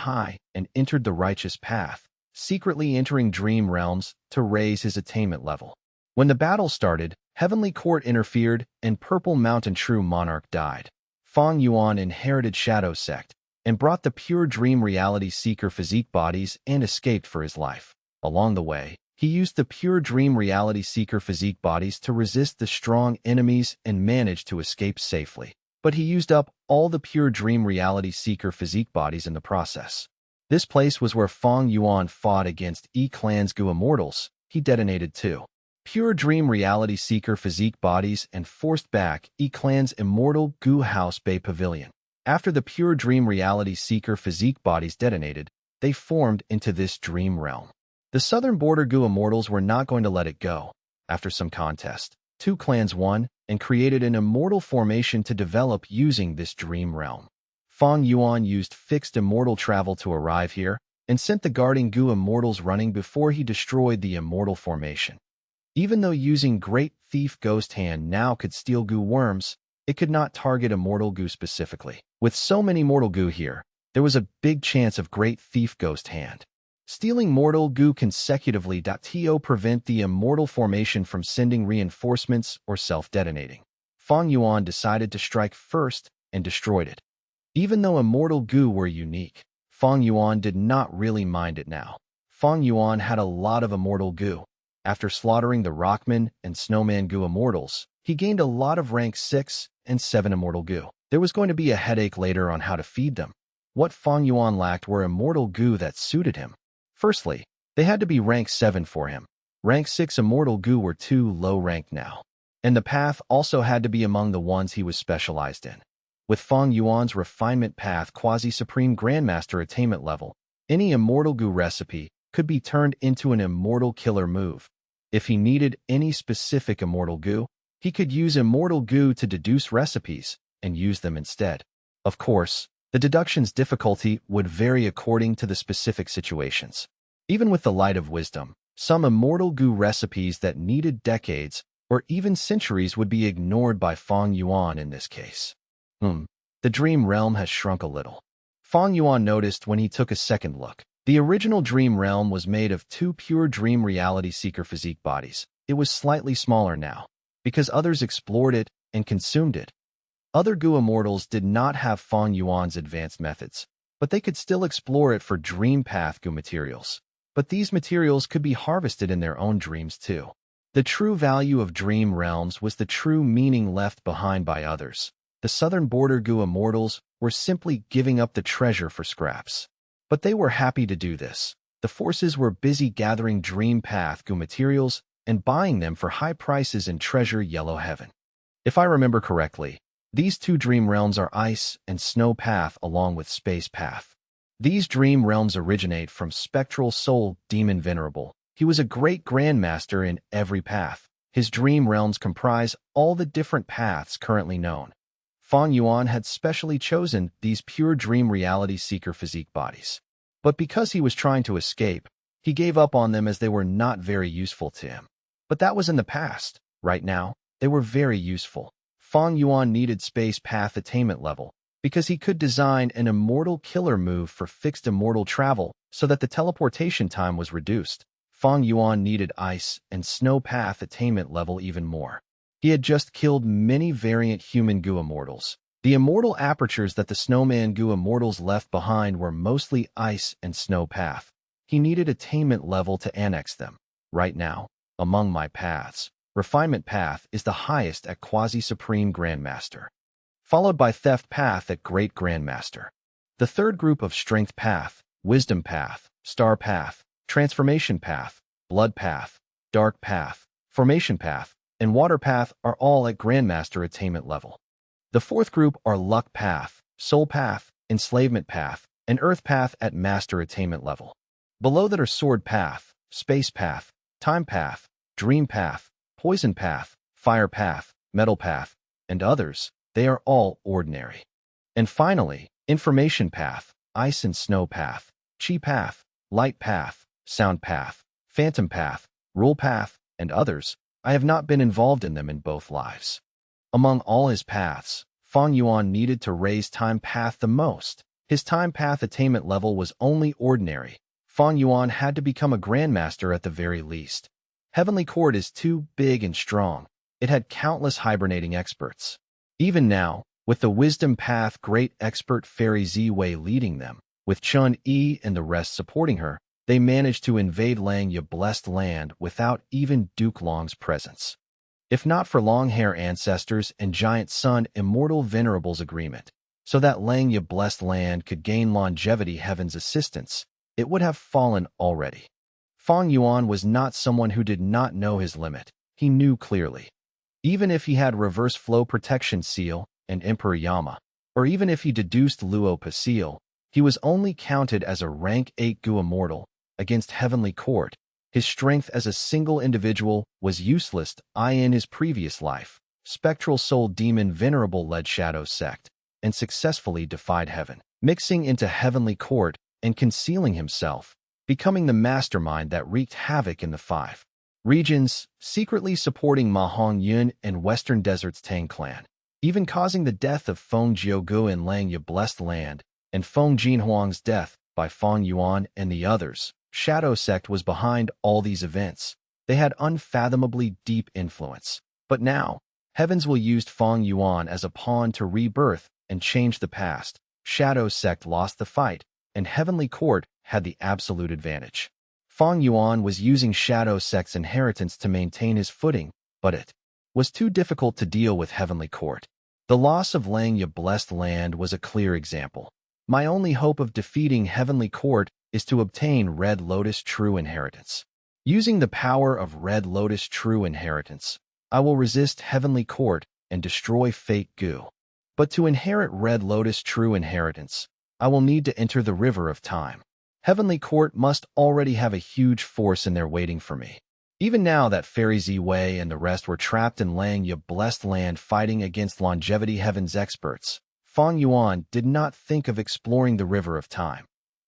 and entered the righteous path, secretly entering dream realms to raise his attainment level. When the battle started, Heavenly Court interfered and Purple Mountain True Monarch died. Fang Yuan inherited Shadow Sect and brought the pure dream reality seeker physique bodies and escaped for his life. Along the way, he used the pure dream reality seeker physique bodies to resist the strong enemies and managed to escape safely. But he used up all the pure dream reality seeker physique bodies in the process. This place was where Fang Yuan fought against E-Clan's goo immortals. He detonated two pure dream reality seeker physique bodies and forced back E-Clan's immortal goo house bay pavilion. After the pure dream reality seeker physique bodies detonated, they formed into this dream realm. The southern border goo immortals were not going to let it go. After some contest, two clans won and created an immortal formation to develop using this dream realm. Fang Yuan used fixed immortal travel to arrive here and sent the guarding goo immortals running before he destroyed the immortal formation. Even though using Great Thief Ghost Hand now could steal goo worms, it could not target immortal goo specifically. With so many mortal goo here, there was a big chance of Great Thief Ghost Hand stealing mortal goo consecutively. To prevent the immortal formation from sending reinforcements or self-detonating, Fang Yuan decided to strike first and destroyed it. Even though immortal goo were unique, Fang Yuan did not really mind it now. Fang Yuan had a lot of immortal goo. After slaughtering the Rockman and Snowman goo immortals, he gained a lot of rank 6 and 7 immortal goo. There was going to be a headache later on how to feed them. What Fang Yuan lacked were immortal goo that suited him. Firstly, they had to be rank 7 for him. Rank 6 immortal goo were too low ranked now. And the path also had to be among the ones he was specialized in. With Fang Yuan's refinement path quasi-supreme grandmaster attainment level, any immortal goo recipe could be turned into an immortal killer move. If he needed any specific immortal goo, he could use immortal goo to deduce recipes and use them instead. Of course, the deduction's difficulty would vary according to the specific situations. Even with the light of wisdom, some immortal goo recipes that needed decades or even centuries would be ignored by Fang Yuan in this case. The dream realm has shrunk a little. Fang Yuan noticed when he took a second look. The original dream realm was made of two pure dream reality seeker physique bodies. It was slightly smaller now, because others explored it and consumed it. Other goo immortals did not have Fang Yuan's advanced methods, but they could still explore it for dream path goo materials. But these materials could be harvested in their own dreams too. The true value of dream realms was the true meaning left behind by others. The southern border goo immortals were simply giving up the treasure for scraps. But they were happy to do this. The forces were busy gathering dream path goo materials and buying them for high prices in treasure yellow heaven. If I remember correctly, these two dream realms are ice and snow path along with space path. These dream realms originate from spectral soul demon venerable. He was a great grandmaster in every path. His dream realms comprise all the different paths currently known. Fang Yuan had specially chosen these pure dream reality seeker physique bodies. But because he was trying to escape, he gave up on them as they were not very useful to him. But that was in the past. Right now, they were very useful. Fang Yuan needed space path attainment level because he could design an immortal killer move for fixed immortal travel so that the teleportation time was reduced. Fang Yuan needed ice and snow path attainment level even more. He had just killed many variant human goo immortals. The immortal apertures that the snowman goo immortals left behind were mostly ice and snow path. He needed attainment level to annex them. Right now, among my paths, refinement path is the highest at quasi-supreme grandmaster, followed by theft path at great grandmaster. The third group of strength path, wisdom path, star path, transformation path, blood path, dark path, formation path, and water path are all at grandmaster attainment level. The fourth group are luck path, soul path, enslavement path, and earth path at master attainment level. Below that are sword path, space path, time path, dream path, poison path, fire path, metal path, and others. They are all ordinary. And finally, information path, ice and snow path, chi path, light path, sound path, phantom path, rule path, and others. I have not been involved in them in both lives. Among all his paths, Fang Yuan needed to raise time path the most. His time path attainment level was only ordinary. Fang Yuan had to become a grandmaster at the very least. Heavenly Court is too big and strong. It had countless hibernating experts. Even now, with the wisdom path great expert Fairy Ziwei leading them, with Chun Yi and the rest supporting her, they managed to invade Langya blessed land without even Duke Long's presence. If not for Longhair ancestors and Giant Sun Immortal Venerable's agreement, so that Langya blessed land could gain longevity heaven's assistance, it would have fallen already. Fang Yuan was not someone who did not know his limit. He knew clearly. Even if he had reverse flow protection seal and Emperor Yama, or even if he deduced Luo Pasil, he was only counted as a rank 8 Gu immortal. Against Heavenly Court, his strength as a single individual was useless. In his previous life, Spectral Soul Demon Venerable led Shadow Sect and successfully defied heaven, mixing into Heavenly Court and concealing himself, becoming the mastermind that wreaked havoc in the 5 regions, secretly supporting Ma Hongyun and Western Desert's Tang clan, even causing the death of Feng Jiugu in Langya blessed land and Feng Jinhuang's death by Fang Yuan and the others. Shadow Sect was behind all these events. They had unfathomably deep influence. But now, heavens will use Fang Yuan as a pawn to rebirth and change the past. Shadow Sect lost the fight, and Heavenly Court had the absolute advantage. Fang Yuan was using Shadow Sect's inheritance to maintain his footing, but it was too difficult to deal with Heavenly Court. The loss of Langya blessed land was a clear example. My only hope of defeating Heavenly Court is to obtain Red Lotus True Inheritance. Using the power of Red Lotus True Inheritance, I will resist Heavenly Court and destroy Fake Gu. But to inherit Red Lotus True Inheritance, I will need to enter the River of Time. Heavenly Court must already have a huge force in there waiting for me. Even now that Fairy Ziwei and the rest were trapped in Langya blessed land fighting against Longevity Heaven's experts, Fang Yuan did not think of exploring the River of Time.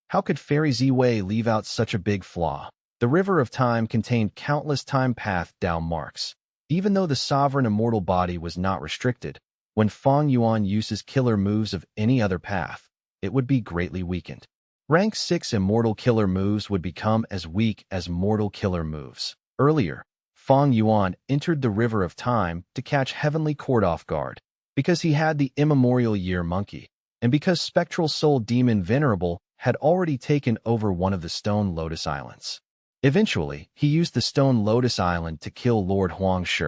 How could Fairy Ziwei leave out such a big flaw? The River of Time contained countless time path Dao marks. Even though the sovereign immortal body was not restricted, when Fang Yuan uses killer moves of any other path, it would be greatly weakened. Rank 6 immortal killer moves would become as weak as mortal killer moves. Earlier, Fang Yuan entered the River of Time to catch Heavenly Court off guard, because he had the immemorial year monkey, and because Spectral Soul Demon Venerable had already taken over one of the Stone Lotus Islands. Eventually, he used the Stone Lotus Island to kill Lord Huang Shi,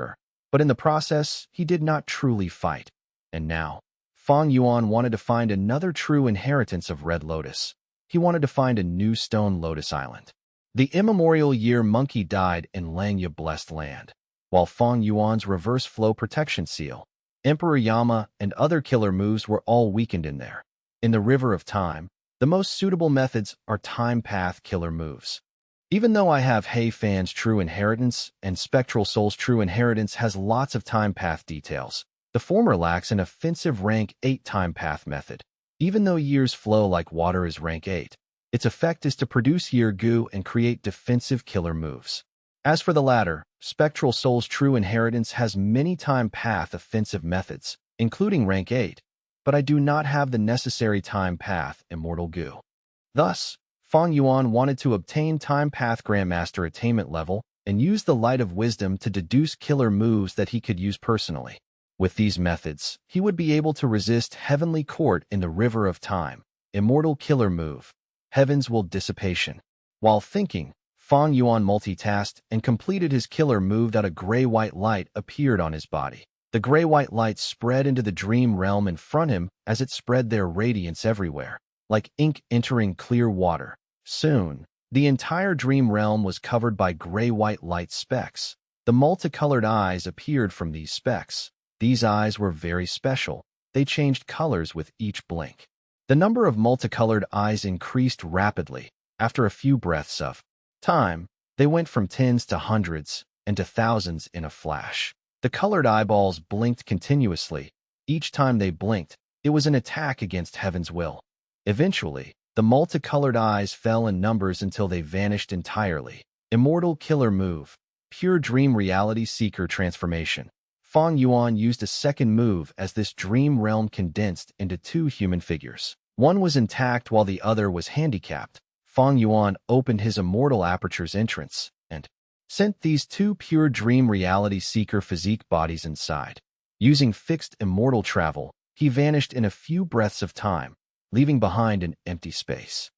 but in the process, he did not truly fight. And now, Fang Yuan wanted to find another true inheritance of Red Lotus. He wanted to find a new Stone Lotus Island. The immemorial year monkey died in Langya blessed land, while Fang Yuan's reverse flow protection seal Emperor Yama, and other killer moves were all weakened in there. In the River of Time, the most suitable methods are time path killer moves. Even though I have Hei Fan's True Inheritance and Spectral Soul's True Inheritance has lots of time path details, the former lacks an offensive rank 8 time path method. Even though Year's Flow like water is rank 8, its effect is to produce Year Goo and create defensive killer moves. As for the latter, Spectral Soul's True Inheritance has many time path offensive methods, including rank 8, but I do not have the necessary time path Immortal Goo. Thus, Fang Yuan wanted to obtain time path Grandmaster attainment level and use the Light of Wisdom to deduce killer moves that he could use personally. With these methods, he would be able to resist Heavenly Court in the River of Time, Immortal Killer Move, Heaven's Will Dissipation. While thinking, Fang Yuan multitasked and completed his killer move that a gray-white light appeared on his body. The gray-white light spread into the dream realm in front of him as it spread their radiance everywhere, like ink entering clear water. Soon, the entire dream realm was covered by gray-white light specks. The multicolored eyes appeared from these specks. These eyes were very special. They changed colors with each blink. The number of multicolored eyes increased rapidly. After a few breaths of time, they went from tens to hundreds and to thousands in a flash. The colored eyeballs blinked continuously. Each time they blinked, it was an attack against Heaven's will. Eventually, the multicolored eyes fell in numbers until they vanished entirely. Immortal Killer Move, Pure Dream Reality Seeker Transformation. Fang Yuan used a second move as this dream realm condensed into 2 human figures. One was intact while the other was handicapped. Fang Yuan opened his Immortal Aperture's entrance and sent these 2 pure dream reality seeker physique bodies inside. Using fixed immortal travel, he vanished in a few breaths of time, leaving behind an empty space.